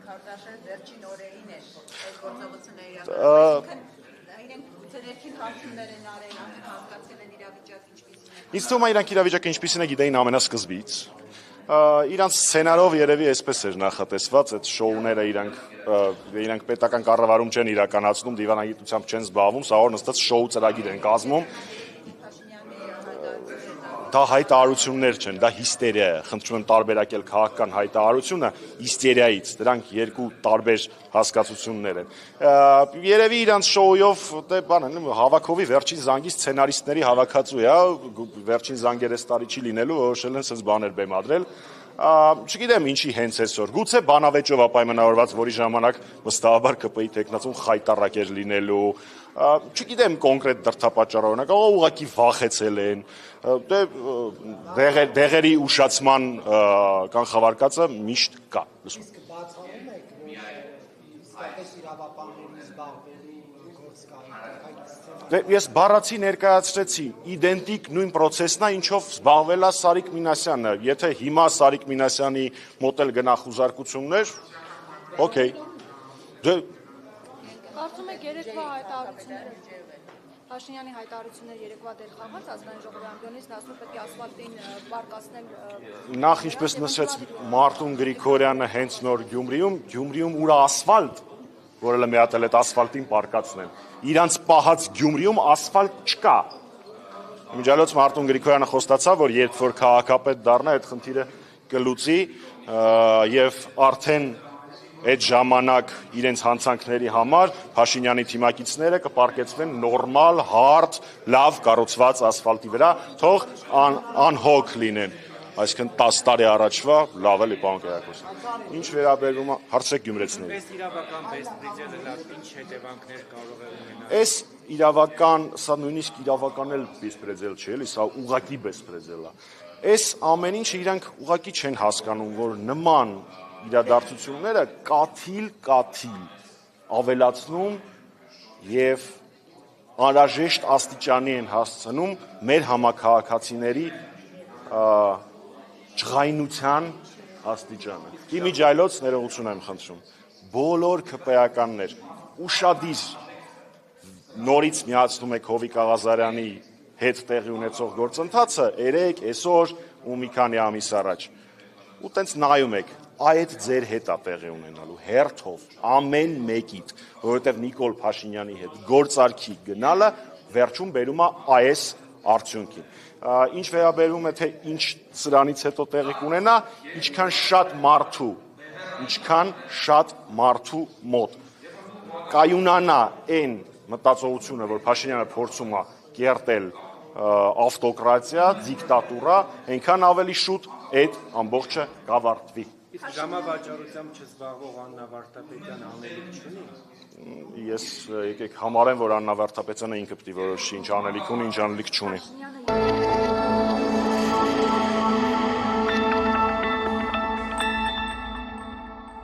Քարտաշարը վերջին օրերին է այս գործողությունը իրենք ներքին հարցումներ են արել, հասկացել են իրավիճակը ինչպիսին է։ Ինձ թվում է իրանք իրավիճակը ինչպիսին է գիտեին ամենասկզբից։ Իրանց սցենարով երևի այսպես էր նախատեսված, այդ շոուները իրանք պետական կառավարում չեն իրականացնում, դիվանագիտությամբ չեն զբաղվում, սա որ նստած շոու ծրագիր են կազմում։ Դա հայտարարություններ չեն, դա հիստերիա է, խնդրում եմ տարբերակել քաղաքական հայտարարությունը հիստերիայից, դրանք երկու տարբեր հասկացություններ են։ Երևի իրանց շոուով հավաքովի վերջին զանգի սցենարիստների հավաքածու է, վերջին զանգերը այս տարի չի լինելու, որոշել են sense բաներ բեմադրել։ Չգիտեմ ինչի հենց այսօր, գուցե բանավեճով պայմանավորված, որի ժամանակ վստահաբար ԿՊ-ի տեխնացում խայտառակ էր լինելու, չգիտեմ կոնկրետ դրդապատճառը, ուղղակի վախեցել են, դեղերի ուշացման կանխավարկածը միշտ կա։ Իսկ բացառում եք, որ իսկապես իրավապահների զբաղվելու գործ կա։ Ես բառացի ներկայացրեցի, իդենտիկ նույն պրոցեսն է, ինչով զբաղվել է Սարիկ Մինասյանը, եթե հիմա Սարիկ Մինասյանի մոտ էլ գնա խուզարկություններ, օքեյ։ Կարծում եք երեկվա հայտարարությունները Փաշինյանի հայտարարությունները երեկվա դեր խաղաց ազգային ժողովի անդոնից ասում պետք է ասֆալտին պարկասնել։ Նախ ինչպես նշեց Մարտուն Գրիգորյանը հենց նոր Գյումրիում ուր ասֆալտ, որը մեհատել այդ ասֆալտին պարկացնեն։ Իրանց պահած Գյումրիում ասֆալտ չկա։ Միջալոց Մարտուն Գրիգորյանը խոստացավ, որ երբ որ քաղաքապետ դառնա, այդ խնդիրը կլուծի եւ արդեն այդ ժամանակ իրենց հանցանքների համար Փաշինյանի թիմակիցները կպարկեցվեն նորմալ, հարթ, լավ կառուցված ասֆալտի վրա, թող անհոգ լինեն։ Այսինքն 10 տարի առաջվա լավ էլի պարոն Կերակոսյան։ Ինչ վերաբերում է հարցրեք գյումրեցիներին։ Այս իրավական բեսպրեդելը լավ ինչ հետևանքներ կարող է ունենալ։ Այս իրավական, սա նույնիսկ իրավական էլ բեսպրեդել չէ, էլի, սա ուղղակի բեսպրեդել է։ Այս ամեն ինչը իրանք ուղղակի չեն հասկանում, որ նման իրադարձությունները կաթիլ ավելացնում եւ անհրաժեշտ աստիճանի են հասցնում մեր համաքաղաքացիների ջղայնության աստիճանը։ Իմիջայլոց ներողություն եմ խնդրում։ Բոլոր ԿՊ-ականներ ուշադիր նորից միացնում եք Հովիկ Աղազարյանի հետ տեղի ունեցող գործընթացը, երեք, այսօր ու մի քանի ամիս առաջ։ Ու տենց նայում եք, այդ ձեր հետ է տեղի ունենալու, հերթով, ամեն մեկիդ, որովհետև Նիկոլ Փաշինյանի հետ գործարքի գնալը վերջում բերում է այս արդյունքին։ Ինչ վերաբերում է, թե ինչ սրանից հետո տեղի կունենա, ինչքան շատ մարդու մոտ կայունանա այն մտածողությունը, որ Փաշինյանը փորձում է կերտել ավտոկրատիա, դիկտատուրա, այնքան ավելի շուտ այդ ամբողջը կավարտվի։ Իսկ ժամավաճառությամբ չզբաղվող Աննա Վարդապետյանը անելիք չունի։ Ես եկեք համարեմ, որ Աննա Վարդապետյանը ինքը պետք է որոշի ինչ անելիք ունի, ինչ անելիք չունի։